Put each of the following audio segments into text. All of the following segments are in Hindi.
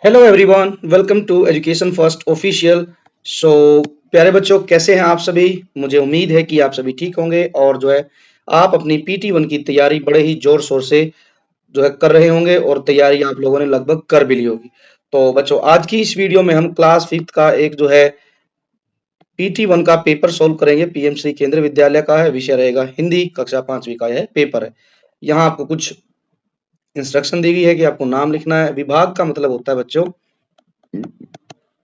Hello everyone, welcome to education first official. So प्यारे बच्चों, कैसे हैं आप सभी। मुझे उम्मीद है कि आप सभी ठीक होंगे और जो है आप अपनी पीटी वन की तैयारी बड़े ही जोर शोर से जो है कर रहे होंगे और तैयारी आप लोगों ने लगभग कर भी ली होगी। तो बच्चों, आज की इस वीडियो में हम क्लास फिफ्थ का एक जो है पीटी वन का पेपर सोल्व करेंगे। पीएमसी केंद्रीय विद्यालय का है, विषय रहेगा हिंदी, कक्षा पांचवी का यह पेपर है। यहाँ आपको कुछ इंस्ट्रक्शन दी गई है कि आपको नाम लिखना है। विभाग का मतलब होता है बच्चों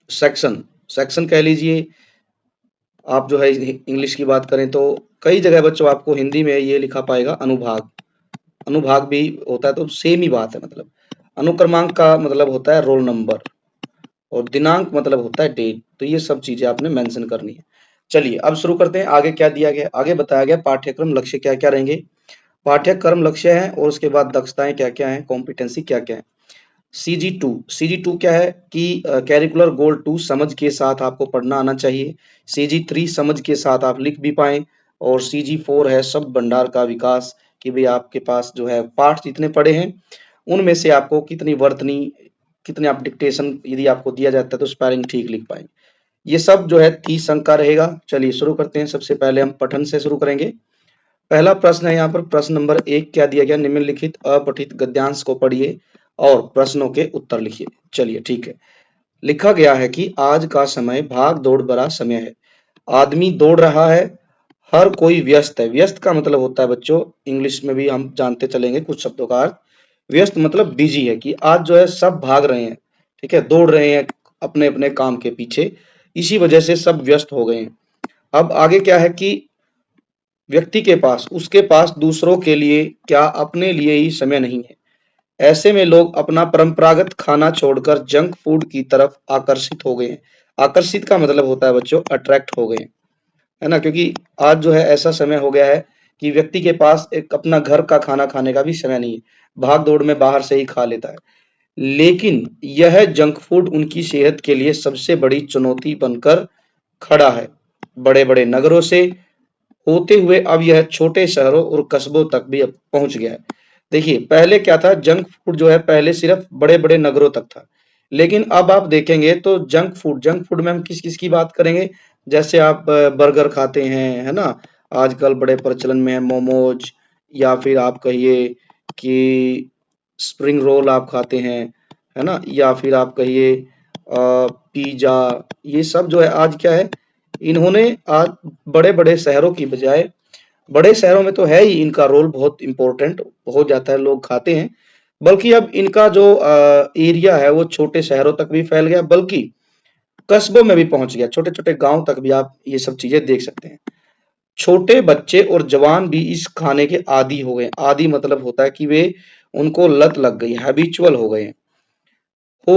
सेक्शन। सेक्शन कह लीजिए। आप जो है इंग्लिश की बात करें तो कई जगह बच्चों आपको हिंदी में ये लिखा पाएगा अनुभाग। अनुभाग भी होता है तो सेम ही बात है। मतलब अनुक्रमांक का मतलब होता है रोल नंबर और दिनांक मतलब होता है डेट। तो ये सब चीजें आपने मेंशन करनी है। चलिए अब शुरू करते हैं। आगे क्या दिया गया, आगे बताया गया पाठ्यक्रम लक्ष्य क्या क्या रहेंगे। पाठ्यक्रम लक्ष्य है और उसके बाद दक्षताएं क्या क्या है, कॉम्पिटेंसी क्या क्या है। सीजी टू क्या है कि कैरिकुलर गोल टू समझ के साथ आपको पढ़ना आना चाहिए। सीजी थ्री समझ के साथ आप लिख भी पाए। और सीजी4 है शब्द भंडार का विकास, कि भाई आपके पास जो है पाठ जितने पढ़े हैं उनमें से आपको कितनी वर्तनी, कितने आप डिक्टेशन यदि आपको दिया जाता है तो स्पेलिंग ठीक लिख पाएंगे। ये सब जो है 30 अंक का रहेगा। चलिए शुरू करते हैं। सबसे पहले हम पठन से शुरू करेंगे। पहला प्रश्न है यहाँ पर, प्रश्न नंबर 1 क्या दिया गया, निम्नलिखित अपठित गद्यांश को पढ़िए और प्रश्नों के उत्तर लिखिए। चलिए ठीक है। लिखा गया है कि आज का समय भाग दौड़ भरा समय है। आदमी दौड़ रहा है, हर कोई व्यस्त है। व्यस्त का मतलब होता है बच्चों, इंग्लिश में भी हम जानते चलेंगे कुछ शब्दों का अर्थ। व्यस्त मतलब बिजी है, कि आज जो है सब भाग रहे हैं, ठीक है, दौड़ रहे हैं अपने अपने काम के पीछे। इसी वजह से सब व्यस्त हो गए हैं। अब आगे क्या है कि व्यक्ति के पास, उसके पास दूसरों के लिए क्या अपने लिए ही समय नहीं है। ऐसे में लोग अपना परंपरागत खाना छोड़कर जंक फूड की तरफ आकर्षित हो गए हैं। आकर्षित का मतलब होता है बच्चों अट्रैक्ट हो गए हैं, है ना। क्योंकि आज जो है ऐसा समय हो गया है कि व्यक्ति के पास एक अपना घर का खाना खाने का भी समय नहीं है। भाग दौड़ में बाहर से ही खा लेता है। लेकिन यह जंक फूड उनकी सेहत के लिए सबसे बड़ी चुनौती बनकर खड़ा है। बड़े बड़े नगरों से होते हुए अब यह छोटे शहरों और कस्बों तक भी अब पहुंच गया है। देखिए पहले क्या था, जंक फूड जो है पहले सिर्फ बड़े बड़े नगरों तक था। लेकिन अब आप देखेंगे तो जंक फूड में हम किस किस की बात करेंगे। जैसे आप बर्गर खाते हैं, है ना। आजकल बड़े प्रचलन में है मोमोज, या फिर आप कहिए कि स्प्रिंग रोल आप खाते हैं, है ना। या फिर आप कहिए पिज्जा। ये सब जो है आज क्या है, इन्होंने आज बड़े बड़े शहरों की बजाय, बड़े शहरों में तो है ही इनका रोल बहुत इंपॉर्टेंट हो जाता है, लोग खाते हैं। बल्कि अब इनका जो एरिया है वो छोटे शहरों तक भी फैल गया, बल्कि कस्बों में भी पहुंच गया। छोटे छोटे गांव तक भी आप ये सब चीजें देख सकते हैं। छोटे बच्चे और जवान भी इस खाने के आदी हो गए। आदी मतलब होता है कि वे, उनको लत लग गई, हैबिचुअल हो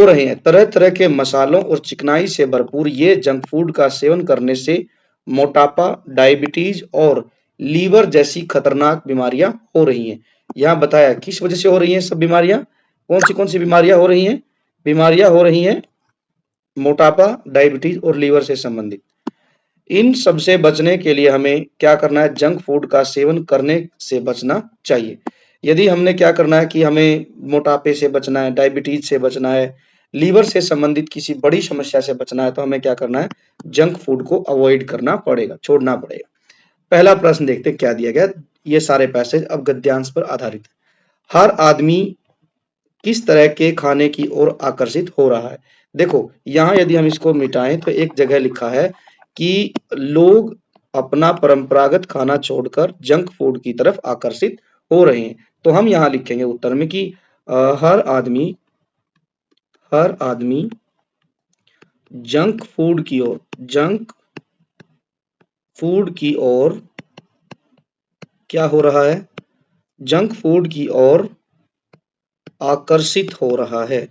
रहे हैं। तरह तरह के मसालों और चिकनाई से भरपूर ये जंक फूड का सेवन करने से मोटापा, डायबिटीज और लीवर जैसी खतरनाक बीमारियां हो रही हैं। यहाँ बताया किस वजह से हो रही हैं सब बीमारियां। कौन सी बीमारियां हो रही हैं। बीमारियां हो रही हैं मोटापा, डायबिटीज और लीवर से संबंधित। इन सब से बचने के लिए हमें क्या करना है, जंक फूड का सेवन करने से बचना चाहिए। यदि हमने क्या करना है कि हमें मोटापे से बचना है, डायबिटीज से बचना है, लीवर से संबंधित किसी बड़ी समस्या से बचना है, तो हमें क्या करना है, जंक फूड को अवॉइड करना पड़ेगा, छोड़ना पड़ेगा। पहला प्रश्न देखते हैं क्या दिया गया। ये सारे पैसेज अब गद्यांश पर आधारित है। हर आदमी किस तरह के खाने की ओर आकर्षित हो रहा है। देखो यहाँ यदि हम इसको मिटाएं तो एक जगह लिखा है कि लोग अपना परंपरागत खाना छोड़कर जंक फूड की तरफ आकर्षित हो रहे हैं। तो हम यहाँ लिखेंगे उत्तर में कि हर आदमी जंक फूड की ओर, जंक फूड की ओर क्या हो रहा है, जंक फूड की ओर आकर्षित हो रहा है।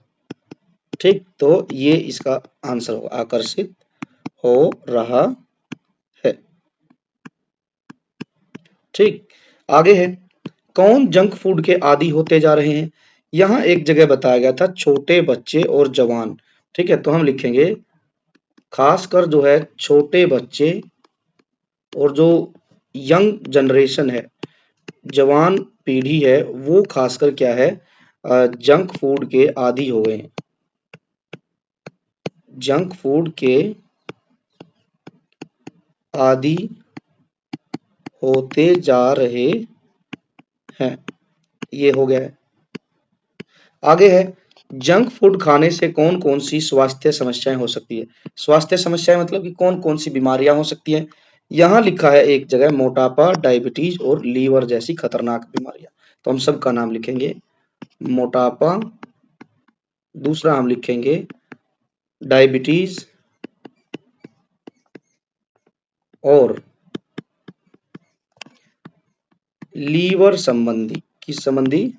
ठीक, तो ये इसका आंसर होगा, आकर्षित हो रहा है। ठीक, आगे है, कौन जंक फूड के आदी होते जा रहे हैं। यहाँ एक जगह बताया गया था छोटे बच्चे और जवान। ठीक है, तो हम लिखेंगे खासकर जो है छोटे बच्चे और जो यंग जनरेशन है, जवान पीढ़ी है, वो खासकर क्या है, जंक फूड के आदी हो गए हैं। जंक फूड के आदी होते जा रहे हैं। ये हो गया है। आगे है, जंक फूड खाने से कौन कौन सी स्वास्थ्य समस्याएं हो सकती है। स्वास्थ्य समस्याएं मतलब कि कौन कौन सी बीमारियां हो सकती हैं। यहां लिखा है एक जगह मोटापा, डायबिटीज और लीवर जैसी खतरनाक बीमारियां। तो हम सबका नाम लिखेंगे, मोटापा, दूसरा हम लिखेंगे डायबिटीज और लीवर संबंधी, किस संबंधी,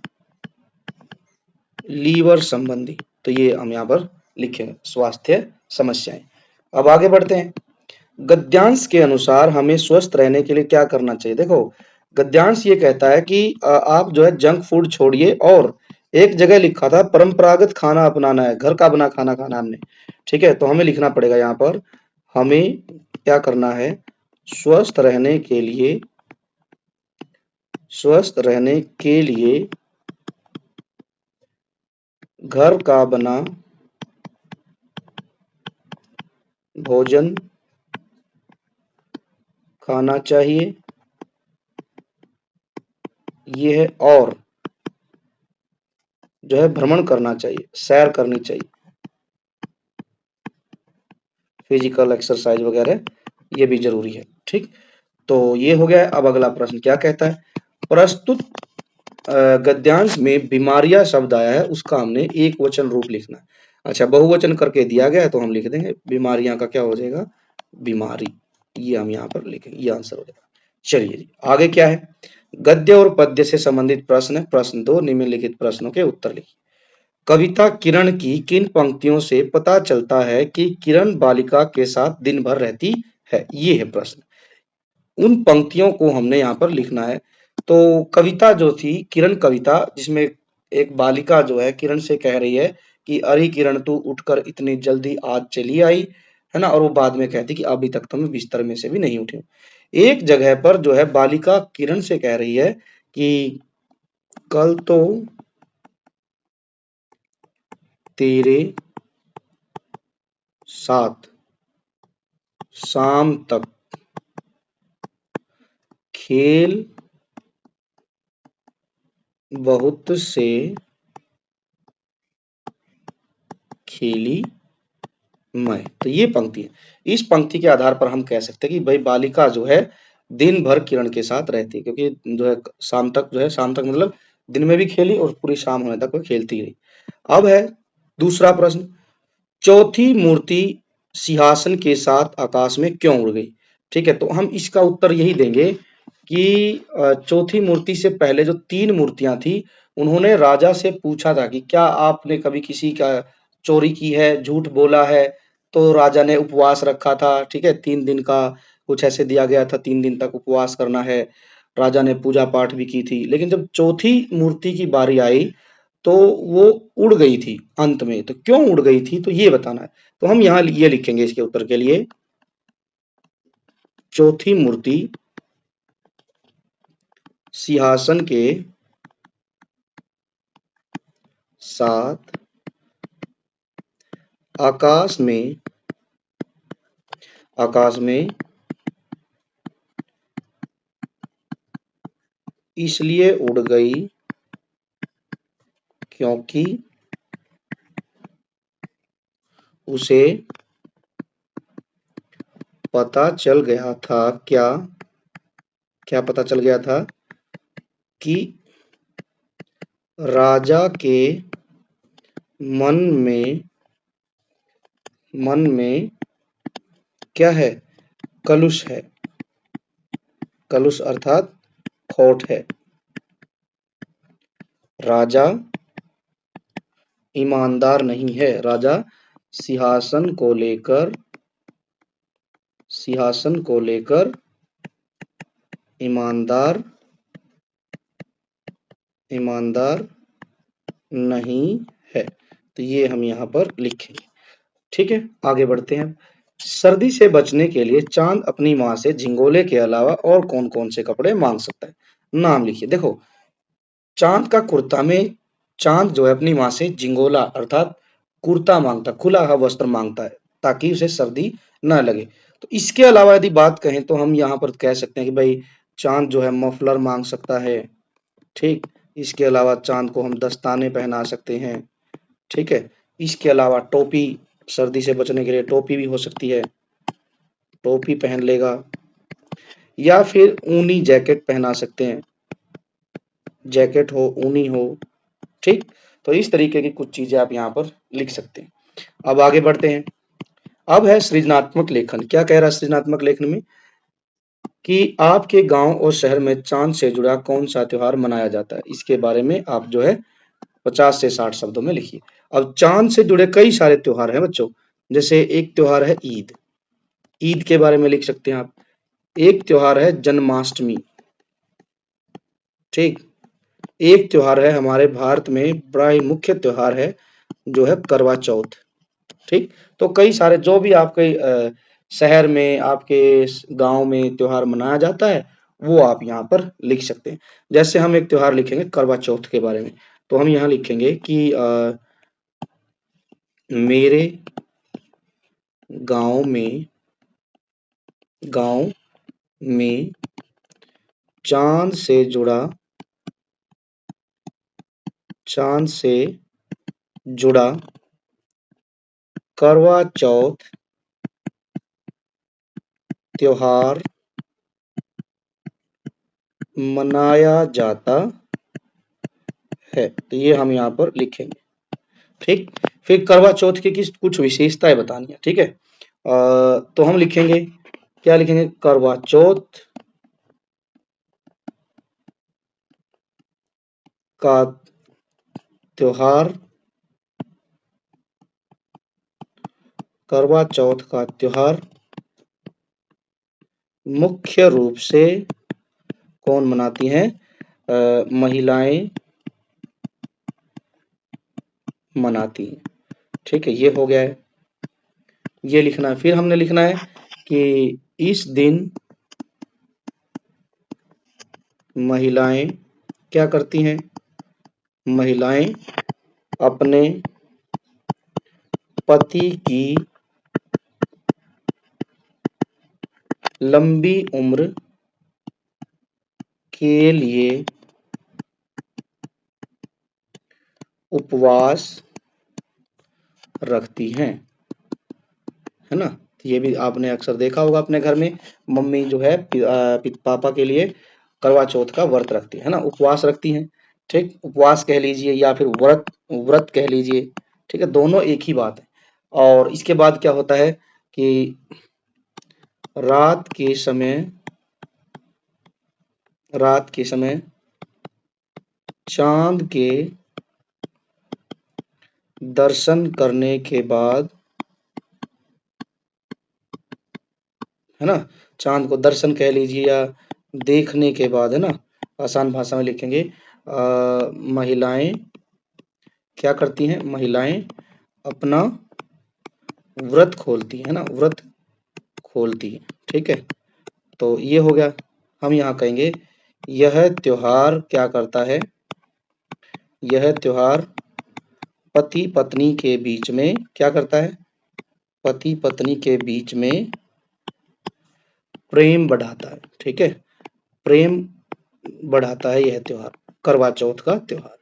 लीवर संबंधी। तो ये हम यहाँ पर लिखेंगे स्वास्थ्य समस्याएं। अब आगे बढ़ते हैं। गद्यांश के अनुसार हमें स्वस्थ रहने के लिए क्या करना चाहिए। देखो, गद्यांश ये कहता है कि आप जो है जंक फूड छोड़िए, और एक जगह लिखा था परंपरागत खाना अपनाना है, घर का बना खाना खाना हमने। ठीक है, तो हमें लिखना पड़ेगा यहाँ पर, हमें क्या करना है, स्वस्थ रहने के लिए, स्वस्थ रहने के लिए घर का बना भोजन खाना चाहिए, ये है। और जो है भ्रमण करना चाहिए, सैर करनी चाहिए, फिजिकल एक्सरसाइज वगैरह ये भी जरूरी है। ठीक, तो ये हो गया है। अब अगला प्रश्न क्या कहता है, प्रस्तुत गद्यांश में बीमारियां शब्द आया है, उसका हमने एक वचन रूप लिखना है। अच्छा, बहुवचन करके दिया गया है तो हम लिख देंगे बीमारियां का क्या हो जाएगा, बीमारी। ये हम यहाँ पर लिखेंगे, ये आंसर हो जाएगा। चलिए जी, आगे क्या है, गद्य और पद्य से संबंधित प्रश्न है। प्रश्न 2, निम्नलिखित प्रश्नों के उत्तर लिखिए। कविता किरण की किन पंक्तियों से पता चलता है कि किरण बालिका के साथ दिन भर रहती है। ये है प्रश्न, उन पंक्तियों को हमने यहाँ पर लिखना है। तो कविता जो थी, किरण कविता, जिसमें एक बालिका जो है किरण से कह रही है कि अरे किरण तू उठकर इतनी जल्दी आज चली आई, है ना, और वो बाद में कहती कि अभी तक तो मैं बिस्तर में से भी नहीं उठी हूँ। एक जगह पर जो है बालिका किरण से कह रही है कि कल तो तेरे साथ शाम तक खेल बहुत से खेली मैं। तो ये पंक्ति है, इस पंक्ति के आधार पर हम कह सकते हैं कि भाई बालिका जो है दिन भर किरण के साथ रहती है, क्योंकि जो है शाम तक, जो है शाम तक मतलब दिन में भी खेली और पूरी शाम होने तक वो खेलती रही। अब है दूसरा प्रश्न, चौथी मूर्ति सिंहासन के साथ आकाश में क्यों उड़ गई। ठीक है, तो हम इसका उत्तर यही देंगे कि चौथी मूर्ति से पहले जो 3 मूर्तियां थी, उन्होंने राजा से पूछा था कि क्या आपने कभी किसी का चोरी की है, झूठ बोला है। तो राजा ने उपवास रखा था, ठीक है, 3 दिन का कुछ ऐसे दिया गया था, 3 दिन तक उपवास करना है। राजा ने पूजा पाठ भी की थी, लेकिन जब चौथी मूर्ति की बारी आई तो वो उड़ गई थी अंत में। तो क्यों उड़ गई थी, तो ये बताना है। तो हम यहाँ ये लिखेंगे इसके उत्तर के लिए, चौथी मूर्ति सिंहासन के साथ आकाश में इसलिए उड़ गई क्योंकि उसे पता चल गया था, क्या क्या पता चल गया था कि राजा के मन में क्या है, कलुष है, कलुष अर्थात खोट है। राजा ईमानदार नहीं है, राजा सिंहासन को लेकर ईमानदार नहीं है। तो ये हम यहाँ पर लिखेंगे। ठीक है, आगे बढ़ते हैं। सर्दी से बचने के लिए चांद अपनी माँ से झिंगोले के अलावा और कौन कौन से कपड़े मांग सकता है, नाम लिखिए। देखो, चांद का कुर्ता में, चांद जो है अपनी माँ से झिंगोला अर्थात कुर्ता मांगता, खुला हुआ वस्त्र मांगता है। ताकि उसे सर्दी ना लगे। तो इसके अलावा यदि बात कहें तो हम यहाँ पर कह सकते हैं कि भाई चाँद जो है मफलर माँग सकता है, ठीक। इसके अलावा चाँद को हम दस्ताने पहना सकते हैं, ठीक है। इसके अलावा टोपी, सर्दी से बचने के लिए टोपी भी हो सकती है, टोपी पहन लेगा, या फिर ऊनी जैकेट पहना सकते हैं, जैकेट हो, ऊनी हो, ठीक। तो इस तरीके की कुछ चीजें आप यहाँ पर लिख सकते हैं। अब आगे बढ़ते हैं। अब है सृजनात्मक लेखन। क्या कह रहा है सृजनात्मक लेखन में कि आपके गांव और शहर में चांद से जुड़ा कौन सा त्योहार मनाया जाता है, इसके बारे में आप जो है 50 से 60 शब्दों में लिखिए। अब चांद से जुड़े कई सारे त्योहार हैं बच्चों, जैसे एक त्योहार है ईद, ईद के बारे में लिख सकते हैं आप। एक त्योहार है जन्माष्टमी, ठीक। एक त्योहार है हमारे भारत में बड़ा ही मुख्य त्योहार है जो है करवा चौथ, ठीक। तो कई सारे जो भी आपके शहर में, आपके गांव में त्योहार मनाया जाता है वो आप यहाँ पर लिख सकते हैं। जैसे हम एक त्योहार लिखेंगे करवा चौथ के बारे में, तो हम यहाँ लिखेंगे कि मेरे गांव में चांद से जुड़ा करवा चौथ त्योहार मनाया जाता है। तो ये हम यहाँ पर लिखेंगे, ठीक। फिर करवा चौथ की कुछ विशेषताएं बतानी है, ठीक है। तो हम लिखेंगे, क्या लिखेंगे, करवा चौथ का त्योहार, करवा चौथ का त्योहार मुख्य रूप से कौन मनाती हैं, महिलाएं मनाती हैं, ठीक है। ये हो गया है, ये लिखना है। फिर हमने लिखना है कि इस दिन महिलाएं क्या करती हैं, महिलाएं अपने पति की लंबी उम्र के लिए उपवास रखती हैं, है ना। ये भी आपने अक्सर देखा होगा अपने घर में, मम्मी जो है पापा के लिए करवा चौथ का व्रत रखती है ना, उपवास रखती हैं, ठीक। उपवास कह लीजिए या फिर व्रत व्रत कह लीजिए, ठीक है, दोनों एक ही बात है। और इसके बाद क्या होता है कि रात के समय चांद के दर्शन करने के बाद, है ना, चांद को दर्शन कह लीजिए या देखने के बाद, है ना, आसान भाषा में लिखेंगे, महिलाएं क्या करती हैं, महिलाएं अपना व्रत खोलती है ना, व्रत खोलती है, ठीक है। तो ये हो गया। हम यहाँ कहेंगे यह त्योहार क्या करता है, यह त्योहार पति पत्नी के बीच में क्या करता है, पति पत्नी के बीच में प्रेम बढ़ाता है, ठीक है, प्रेम बढ़ाता है यह त्योहार, करवा चौथ का त्योहार,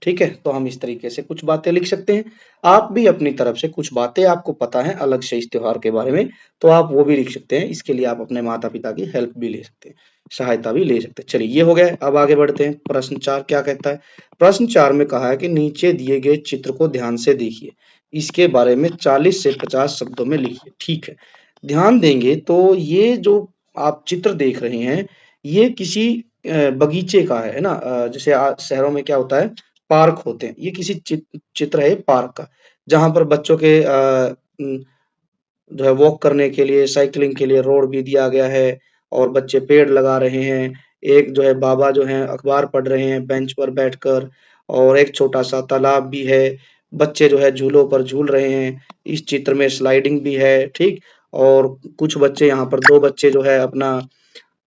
ठीक है। तो हम इस तरीके से कुछ बातें लिख सकते हैं। आप भी अपनी तरफ से कुछ बातें आपको पता है अलग से इस त्योहार के बारे में, तो आप वो भी लिख सकते हैं। इसके लिए आप अपने माता पिता की हेल्प भी ले सकते हैं, सहायता भी ले सकते हैं। चलिए ये हो गया। अब आगे बढ़ते हैं। प्रश्न 4 क्या कहता है। प्रश्न 4 में कहा है कि नीचे दिए गए चित्र को ध्यान से देखिए, इसके बारे में 40 से 50 शब्दों में लिखिए, ठीक है। ध्यान देंगे तो ये जो आप चित्र देख रहे हैं ये किसी बगीचे का है ना। जैसे शहरों में क्या होता है, पार्क होते हैं, ये किसी चित्र है पार्क का, जहां पर बच्चों के जो है वॉक करने के लिए, साइकिलिंग के लिए रोड भी दिया गया है और बच्चे पेड़ लगा रहे हैं। एक जो है बाबा जो है अखबार पढ़ रहे हैं बेंच पर बैठकर, और एक छोटा सा तालाब भी है, बच्चे जो है झूलों पर झूल रहे हैं। इस चित्र में स्लाइडिंग भी है, ठीक। और कुछ बच्चे यहाँ पर 2 बच्चे जो है अपना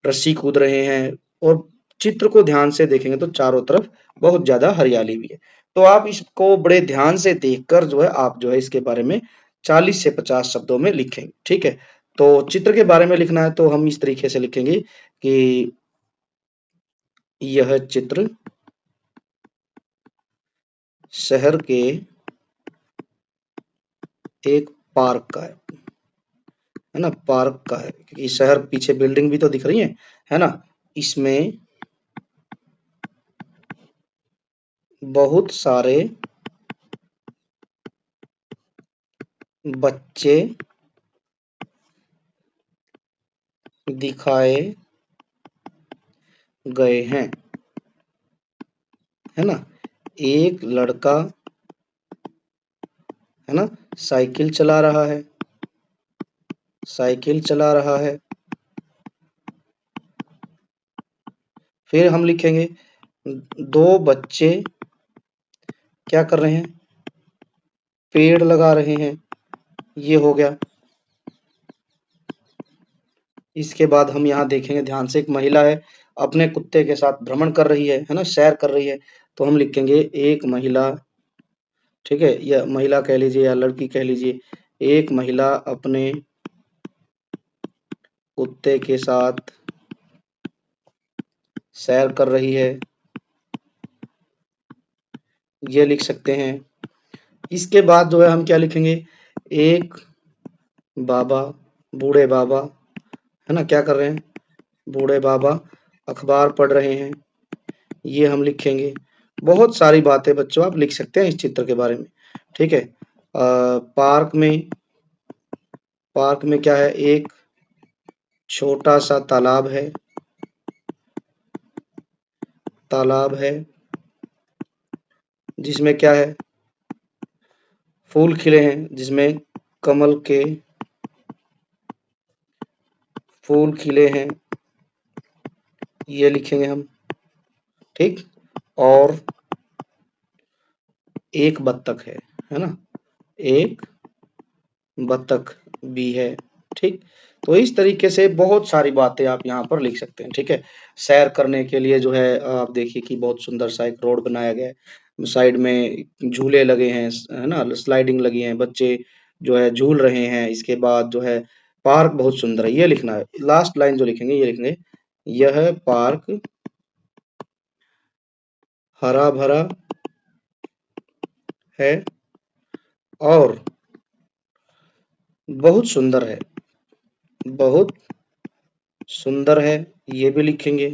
रस्सी कूद रहे हैं। और चित्र को ध्यान से देखेंगे तो चारों तरफ बहुत ज्यादा हरियाली भी है। तो आप इसको बड़े ध्यान से देखकर जो है आप जो है इसके बारे में 40 से 50 शब्दों में लिखेंगे। ठीक है, तो चित्र के बारे में लिखना है तो हम इस तरीके से लिखेंगे कि यह चित्र शहर के एक पार्क का है ना, पार्क का है, क्योंकि शहर पीछे बिल्डिंग भी तो दिख रही है ना। इसमें बहुत सारे बच्चे दिखाए गए हैं, है ना। एक लड़का है ना साइकिल चला रहा है, साइकिल चला रहा है। फिर हम लिखेंगे 2 बच्चे क्या कर रहे हैं, पेड़ लगा रहे हैं। ये हो गया। इसके बाद हम यहाँ देखेंगे ध्यान से, एक महिला है अपने कुत्ते के साथ भ्रमण कर रही है ना, सैर कर रही है। तो हम लिखेंगे एक महिला, ठीक है, या महिला कह लीजिए या लड़की कह लीजिए, एक महिला अपने कुत्ते के साथ सैर कर रही है, ये लिख सकते हैं। इसके बाद जो है हम क्या लिखेंगे, एक बाबा, बूढ़े बाबा है ना, क्या कर रहे हैं, बूढ़े बाबा अखबार पढ़ रहे हैं, ये हम लिखेंगे। बहुत सारी बातें बच्चों आप लिख सकते हैं इस चित्र के बारे में। ठीक है, पार्क में क्या है, एक छोटा सा तालाब है, तालाब है जिसमें क्या है, फूल खिले हैं, जिसमें कमल के फूल खिले हैं, ये लिखेंगे हम। ठीक, और एक बत्तख है ना, एक बत्तख भी है। ठीक, तो इस तरीके से बहुत सारी बातें आप यहाँ पर लिख सकते हैं। ठीक है, सैर करने के लिए जो है आप देखिए कि बहुत सुंदर सा एक रोड बनाया गया है, साइड में झूले लगे हैं, है ना, स्लाइडिंग लगी है, बच्चे जो है झूल रहे हैं। इसके बाद जो है पार्क बहुत सुंदर है, ये लिखना है। लास्ट लाइन जो लिखेंगे ये लिखेंगे, यह पार्क हरा भरा है और बहुत सुंदर है, बहुत सुंदर है, ये भी लिखेंगे।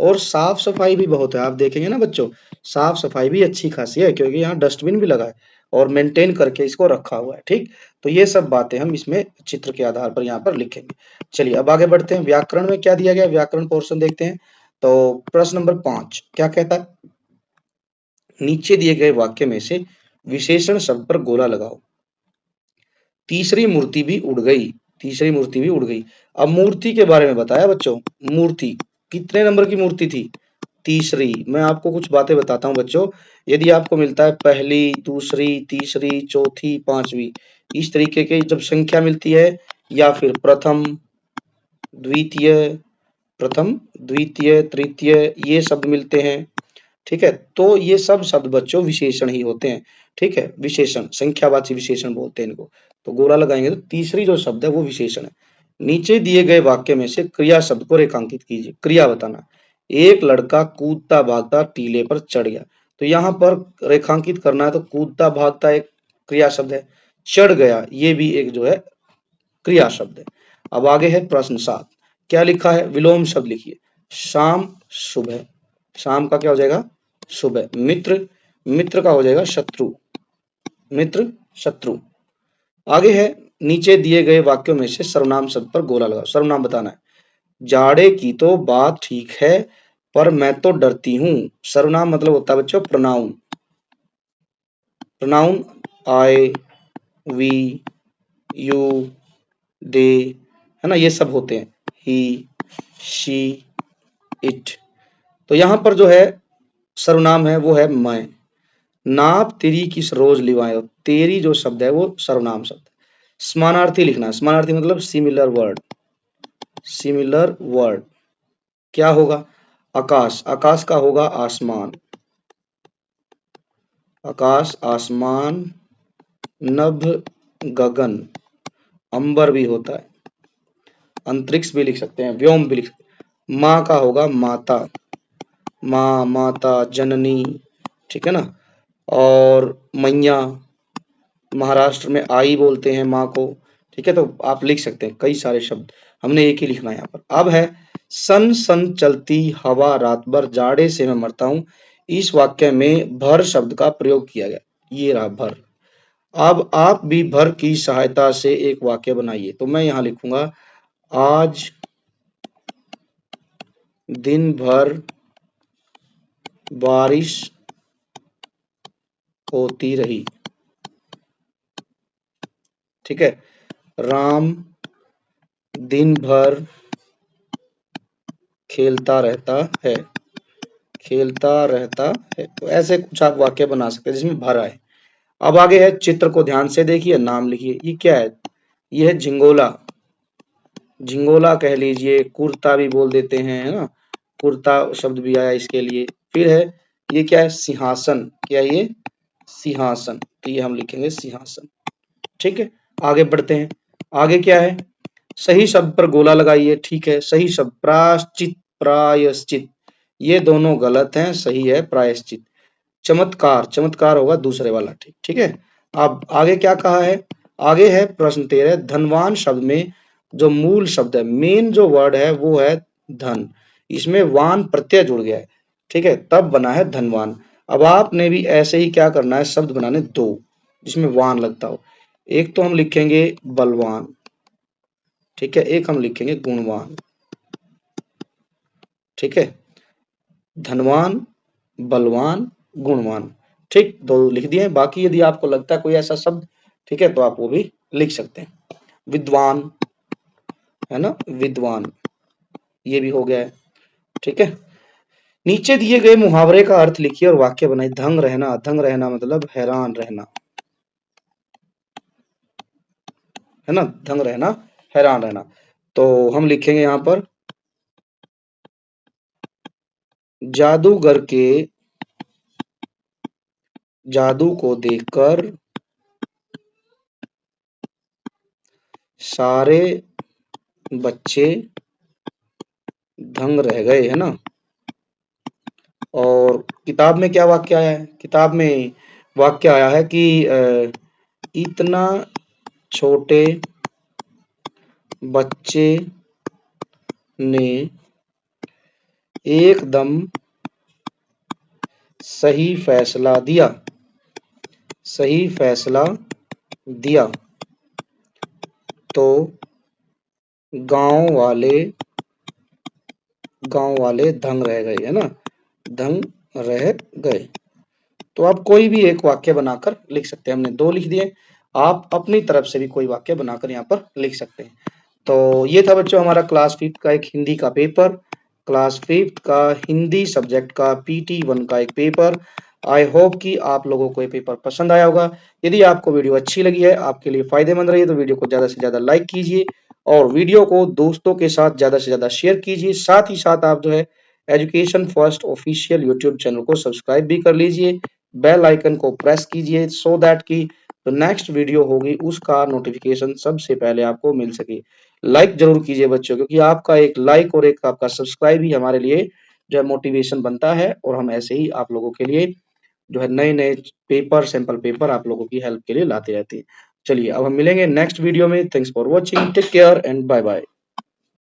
और साफ सफाई भी बहुत है, आप देखेंगे ना बच्चों, साफ सफाई भी अच्छी खासी है, क्योंकि यहाँ डस्टबिन भी लगा है और मेंटेन करके इसको रखा हुआ है। ठीक, तो ये सब बातें हम इसमें चित्र के आधार पर यहाँ पर लिखेंगे। चलिए अब आगे बढ़ते हैं, व्याकरण में क्या दिया गया, व्याकरण पोर्शन देखते हैं। तो प्रश्न नंबर 5 क्या कहता है, नीचे दिए गए वाक्य में से विशेषण शब्द पर गोला लगाओ। तीसरी मूर्ति भी उड़ गई, तीसरी मूर्ति भी उड़ गई। अब मूर्ति के बारे में बताया बच्चों, मूर्ति कितने नंबर की मूर्ति थी, तीसरी। मैं आपको कुछ बातें बताता हूँ बच्चों, यदि आपको मिलता है पहली, दूसरी, तीसरी, चौथी, पांचवी, इस तरीके की जब संख्या मिलती है, या फिर प्रथम, द्वितीय, प्रथम, द्वितीय, तृतीय, ये शब्द मिलते हैं। ठीक है, तो ये सब शब्द बच्चों विशेषण ही होते हैं। ठीक है, विशेषण, संख्यावाची विशेषण बोलते हैं इनको। तो गोला लगाएंगे तो तीसरी जो शब्द है वो विशेषण है। नीचे दिए गए वाक्य में से क्रिया शब्द को रेखांकित कीजिए, क्रिया बताना। एक लड़का कूदता भागता टीले पर चढ़ गया, तो यहाँ पर रेखांकित करना है, तो कूदता भागता एक क्रिया शब्द है, चढ़ गया ये भी एक जो है क्रिया शब्द है। अब आगे है प्रश्न 7, क्या लिखा है, विलोम शब्द लिखिए। शाम, सुबह, शाम का क्या हो जाएगा, सुबह। मित्र, मित्र का हो जाएगा शत्रु, मित्र, शत्रु। आगे है, नीचे दिए गए वाक्यों में से सर्वनाम शब्द पर गोला लगाओ, सर्वनाम बताना है। जाड़े की तो बात ठीक है, पर मैं तो डरती हूँ। सर्वनाम मतलब होता है बच्चों pronoun, pronoun I, we, you, they, है ना, ये सब होते हैं, ही, शी, इट। तो यहाँ पर जो है सर्वनाम है वो है मैं। नाप तेरी किस रोज लिवाए, तेरी जो शब्द है वो सर्वनाम शब्द है। समानार्थी लिखना है, समानार्थी मतलब सिमिलर वर्ड, सिमिलर वर्ड क्या होगा, आकाश, आकाश का होगा आसमान, आकाश, आसमान, नभ, गगन, अंबर भी होता है, अंतरिक्ष भी लिख सकते हैं, व्योम भी लिख सकते हैं। माँ का होगा माता, माँ, माता, जननी, ठीक है ना। और मैया, महाराष्ट्र में आई बोलते हैं माँ को, ठीक है। तो आप लिख सकते हैं कई सारे शब्द, हमने एक ही लिखना है यहाँ पर। अब है सन सन चलती हवा रात भर, जाड़े से मैं मरता हूँ। इस वाक्य में भर शब्द का प्रयोग किया गया, ये रहा भर। अब आप भी भर की सहायता से एक वाक्य बनाइए। तो मैं यहाँ लिखूंगा, आज दिन भर बारिश होती रही, ठीक है। राम दिन भर खेलता रहता है, खेलता रहता है। तो ऐसे कुछ आप वाक्य बना सकते हैं जिसमें भर आए। अब आगे है, चित्र को ध्यान से देखिए, नाम लिखिए। ये क्या है? ये है झिंगोला, झिंगोला कह लीजिए, कुर्ता भी बोल देते हैं, है ना, कुर्ता शब्द भी आया इसके लिए। फिर है, ये क्या है? सिंहासन, क्या ये? सिंहासन, तो ये हम लिखेंगे सिंहासन, ठीक है। आगे बढ़ते हैं, आगे क्या है? सही शब्द पर गोला लगाइए, ठीक है। सही शब्द प्रायश्चित, प्रायश्चित, ये दोनों गलत हैं, सही है प्रायश्चित। चमत्कार, चमत्कार होगा दूसरे वाला, ठीक, ठीक है। अब आगे क्या कहा है? आगे है प्रश्न 13, धनवान शब्द में जो मूल शब्द है, मेन जो वर्ड है वो है धन, इसमें वान प्रत्यय जुड़ गया है, ठीक है, तब बना है धनवान। अब आपने भी ऐसे ही क्या करना है, शब्द बनाने दो जिसमें वान लगता हो। एक तो हम लिखेंगे बलवान, ठीक है, एक हम लिखेंगे गुणवान, ठीक है। धनवान, बलवान, गुणवान, ठीक, दो लिख दिए। बाकी यदि आपको लगता है कोई ऐसा शब्द, ठीक है, तो आप वो भी लिख सकते हैं। विद्वान, है ना, विद्वान, ये भी हो गया है, ठीक है। नीचे दिए गए मुहावरे का अर्थ लिखिए और वाक्य बनाइए। दंग रहना, दंग रहना मतलब हैरान रहना, है ना, दंग रहना, हैरान रहना। तो हम लिखेंगे यहां पर, जादूगर के जादू को देखकर सारे बच्चे दंग रह गए, है ना। और किताब में क्या वाक्य आया है? किताब में वाक्य आया है कि इतना छोटे बच्चे ने एकदम सही फैसला दिया, सही फैसला दिया, तो गांव वाले दंग रह गए, है ना, दंग रह गए। तो आप कोई भी एक वाक्य बनाकर लिख सकते हैं, हमने दो लिख दिए, आप अपनी तरफ से भी कोई वाक्य बनाकर यहाँ पर लिख सकते हैं। तो ये था बच्चों हमारा क्लास 5 का एक हिंदी का पेपर, क्लास 5 का हिंदी सब्जेक्ट का PT1 का एक पेपर। आई होप कि आप लोगों को ये पेपर पसंद आया होगा। यदि आपको वीडियो अच्छी लगी है, आपके लिए फायदेमंद रही है, तो वीडियो को ज्यादा से ज्यादा लाइक कीजिए और वीडियो को दोस्तों के साथ ज्यादा से ज्यादा शेयर कीजिए। साथ ही साथ आप जो है education first official YouTube channel को सब्सक्राइब भी कर लीजिए, बेल आइकन को प्रेस कीजिए, सो दैट की जो नेक्स्ट वीडियो होगी उसका नोटिफिकेशन सबसे पहले आपको मिल सके। लाइक जरूर कीजिए बच्चों, क्योंकि आपका एक लाइक और एक आपका सब्सक्राइब ही हमारे लिए जो है मोटिवेशन बनता है, और हम ऐसे ही आप लोगों के लिए जो है नए नए पेपर, सैंपल पेपर आप लोगों की हेल्प के लिए लाते रहते हैं। चलिए अब हम मिलेंगे नेक्स्ट वीडियो में। Thanks for watching, take care and bye bye.